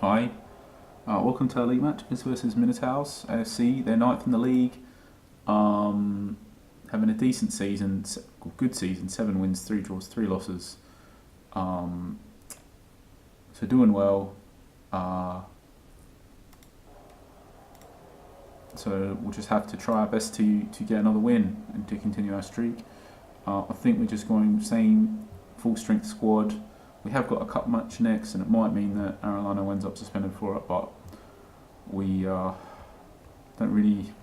Hi, welcome to our league match. This versus Minotaurs AFC. They're ninth in the league, having a decent season, good season. 7 wins, 3 draws, 3 losses. So doing well. So we'll just have to try our best to get another win and to continue our streak. I think we're just going same full strength squad. We have got a cup match next, and it might mean that Arellano ends up suspended for it, but we don't really,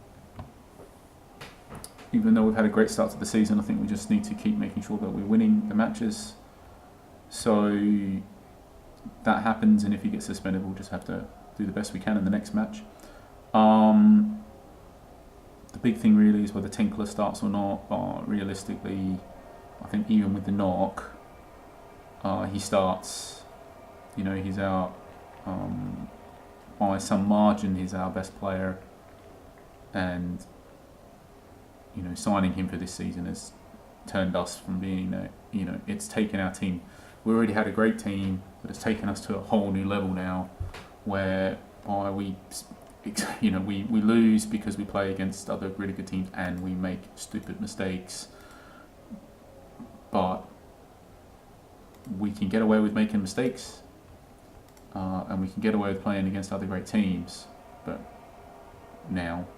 even though we've had a great start to the season, I think we just need to keep making sure that we're winning the matches. So that happens, and if he gets suspended, we'll just have to do the best we can in the next match. The big thing really is whether Tinkler starts or not, but realistically, I think even with the knock, he starts. You know, he's our, by some margin, he's our best player, and you know, signing him for this season has turned us from being, you know, it's taken our team. We already had a great team, but it's taken us to a whole new level now, whereby we lose because we play against other really good teams and we make stupid mistakes, but we can get away with making mistakes, and we can get away with playing against other great teams, but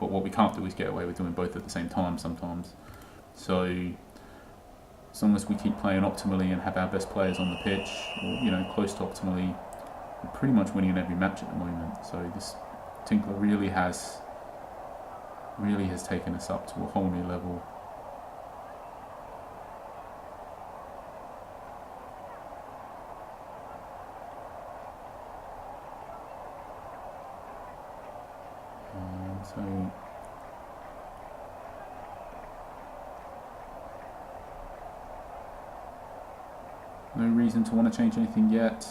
what we can't do is get away with doing both at the same time sometimes. So as long as we keep playing optimally and have our best players on the pitch, or, you know, close to optimally, we're pretty much winning in every match at the moment. So this Tinkler really has taken us up to a whole new level. So no reason to want to change anything yet.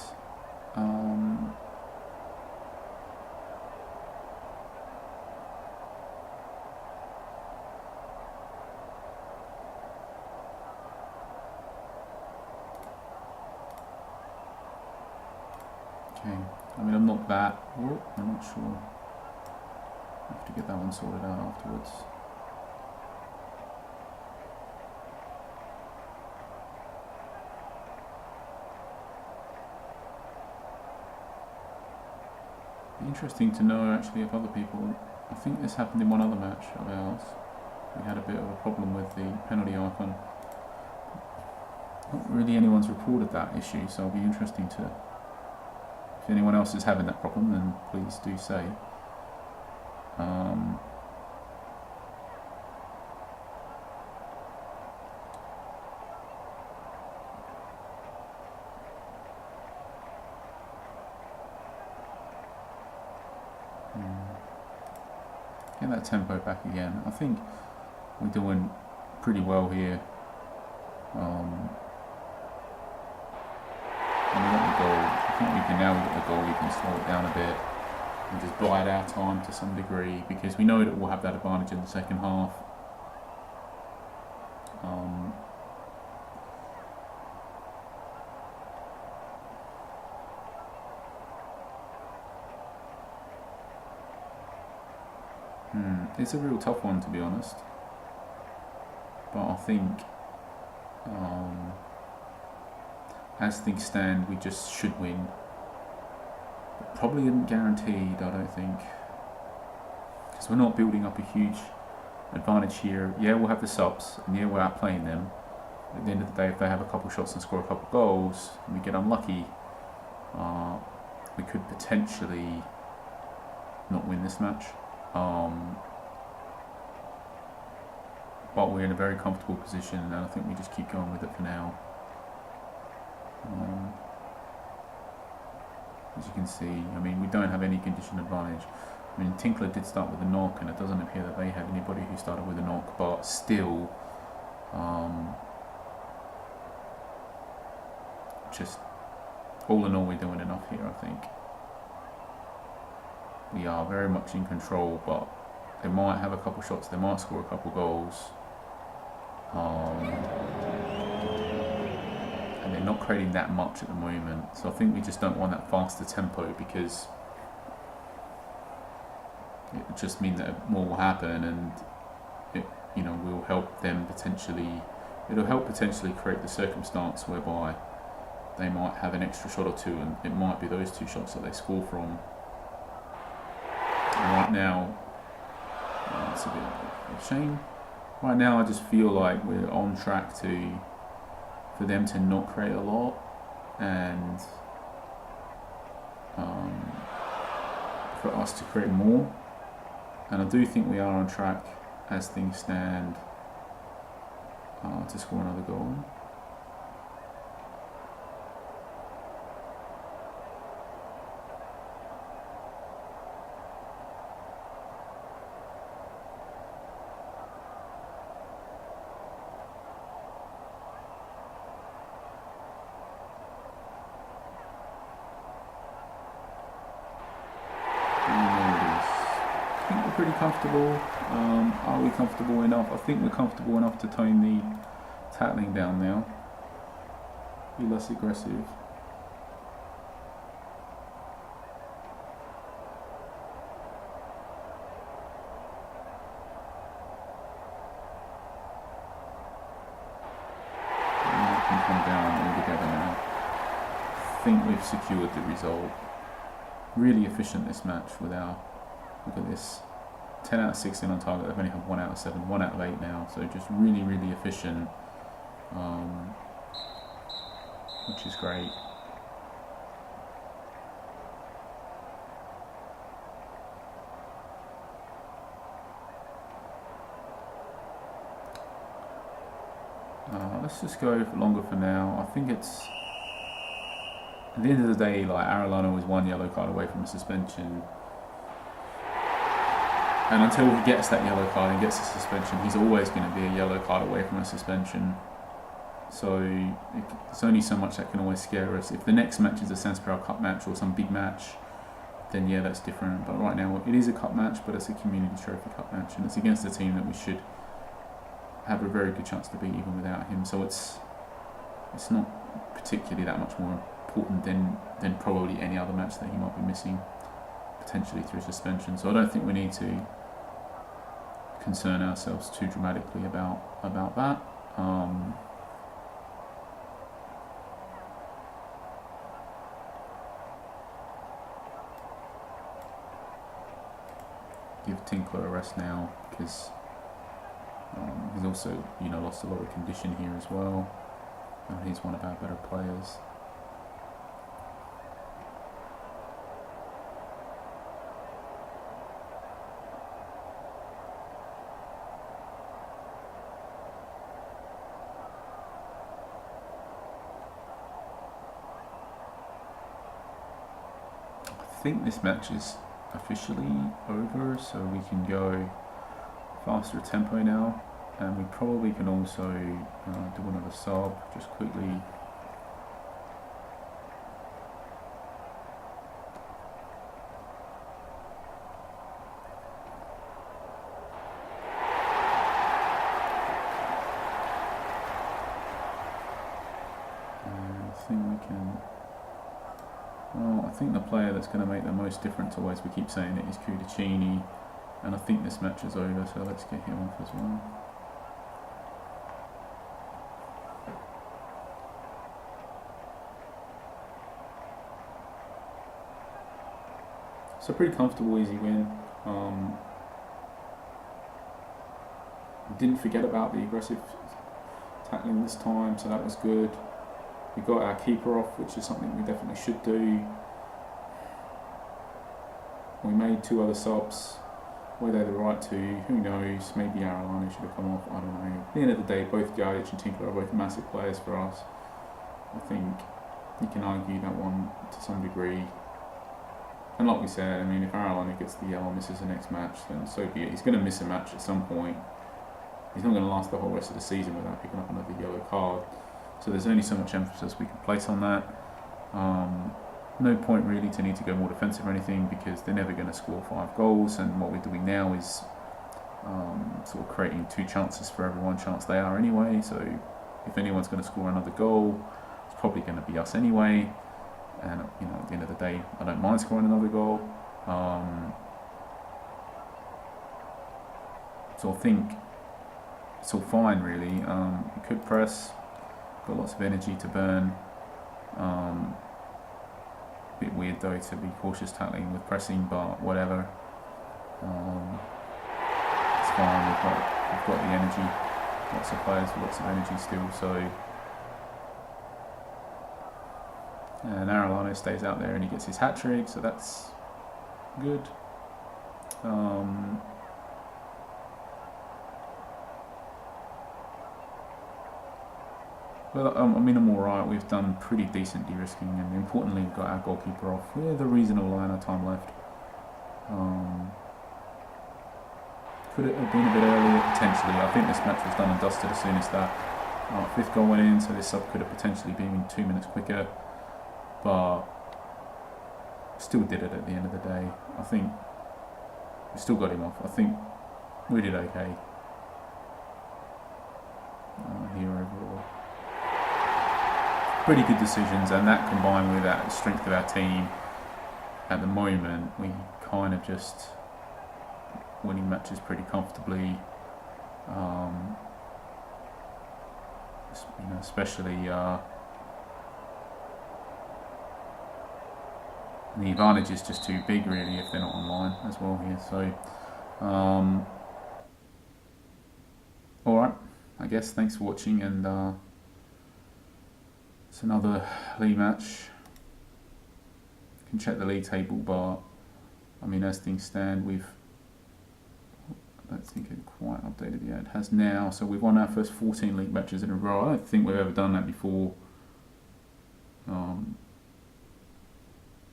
Okay, I mean, I'm not sure. I have to get that one sorted out afterwards. Be interesting to know actually if other people, I think this happened in one other match of ours. We had a bit of a problem with the penalty icon. Not really anyone's reported that issue, so it'll be interesting to, if anyone else is having that problem, then please do say. Get that tempo back again. I think we're doing pretty well here. And we got the goal. I think we can, now we got the goal, we can slow it down a bit and just bide our time to some degree, because we know that we'll have that advantage in the second half. It's a real tough one, to be honest, but I think as things stand, we just should win. But probably isn't guaranteed, I don't think, because we're not building up a huge advantage here. Yeah, we'll have the subs, and yeah, we're outplaying them. At the end of the day, if they have a couple shots and score a couple goals, and we get unlucky, we could potentially not win this match. But we're in a very comfortable position, and I think we just keep going with it for now. As you can see, I mean, we don't have any condition advantage. I mean, Tinkler did start with a knock, and it doesn't appear that they have anybody who started with a knock, but still, just all in all, we're doing enough here, I think. We are very much in control, but they might have a couple shots, they might score a couple goals. And they're not creating that much at the moment, so I think we just don't want that faster tempo, because it would just mean that more will happen, and it, you know, will help them potentially. It'll help potentially create the circumstance whereby they might have an extra shot or two, and it might be those 2 shots that they score from. And right now, it's a bit of a shame. Right now, I just feel like we're on track for them to not create a lot, and for us to create more. And I do think we are on track as things stand to score another goal. Pretty comfortable. Are we comfortable enough? I think we're comfortable enough to tone the tackling down now. Be less aggressive. And we can come down all together now. I think we've secured the result. Really efficient this match with our. Look at this. 10 out of 16 on target. They've only had 1 out of 7, 1 out of 8 now. So just really, really efficient, which is great. Let's just go for longer for now. I think it's at the end of the day, like Arellano was 1 yellow card away from a suspension. And until he gets that yellow card and gets a suspension, he's always going to be a yellow card away from a suspension. So there's only so much that can always scare us. If the next match is a Sanspirao Cup match or some big match, then yeah, that's different. But right now, it is a cup match, but it's a Community Trophy Cup match, and it's against a team that we should have a very good chance to beat even without him. So it's not particularly that much more important than probably any other match that he might be missing, potentially through suspension. So I don't think we need to concern ourselves too dramatically about that. Give Tinkler a rest now, because he's also, you know, lost a lot of condition here as well, and he's one of our better players. I think this match is officially over, so we can go faster tempo now, and we probably can also do another sub just quickly. I think the player that's going to make the most difference, always we keep saying it, is Cudicini, and I think this match is over, so let's get him off as well. So pretty comfortable, easy win. Didn't forget about the aggressive tackling this time, so that was good. We got our keeper off, which is something we definitely should do. We made 2 other subs. Were they the right 2? Who knows? Maybe Arellano should have come off. I don't know. At the end of the day, both Gajic and Tinkler are both massive players for us. I think you can argue that one to some degree. And like we said, I mean, if Arellano gets the yellow and misses the next match, then so be it. He's going to miss a match at some point. He's not going to last the whole rest of the season without picking up another yellow card. So there's only so much emphasis we can place on that. No point really to need to go more defensive or anything, because they're never going to score 5 goals, and what we're doing now is sort of creating 2 chances for every 1 chance they are anyway. So if anyone's going to score another goal, it's probably going to be us anyway. And you know, at the end of the day, I don't mind scoring another goal. So I think it's all fine really. You could press, got lots of energy to burn. Bit weird though to be cautious tackling with pressing, but whatever. It's fine. We've got the energy. Lots of players with lots of energy still. So and Arellano stays out there and he gets his hat trick, so that's good. Well, I mean, I'm alright. We've done pretty decent de-risking, and importantly, we've got our goalkeeper off with a reasonable amount of time left. Could it have been a bit earlier? Potentially. I think this match was done and dusted as soon as that 5th goal went in, so this sub could have potentially been 2 minutes quicker, but still did it at the end of the day. I think we still got him off. I think we did okay here overall. Pretty good decisions, and that combined with that strength of our team at the moment, we kind of just winning matches pretty comfortably. Especially the advantage is just too big really if they're not online as well here. So alright, I guess thanks for watching, and it's another league match. You can check the league table, but I mean, as things stand, I don't think it quite updated yet. It has now, so we've won our first 14 league matches in a row. I don't think we've ever done that before.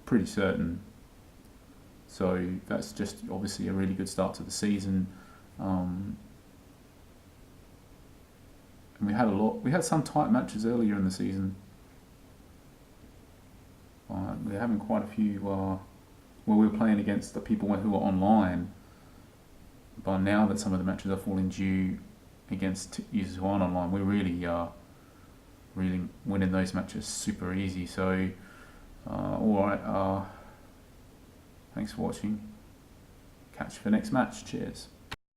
Pretty certain. So that's just obviously a really good start to the season. And we had some tight matches earlier in the season. We're having quite a few where we were playing against the people who were online. But now that some of the matches are falling due against users who aren't online, we're really winning those matches super easy. So, alright, thanks for watching. Catch you for the next match. Cheers.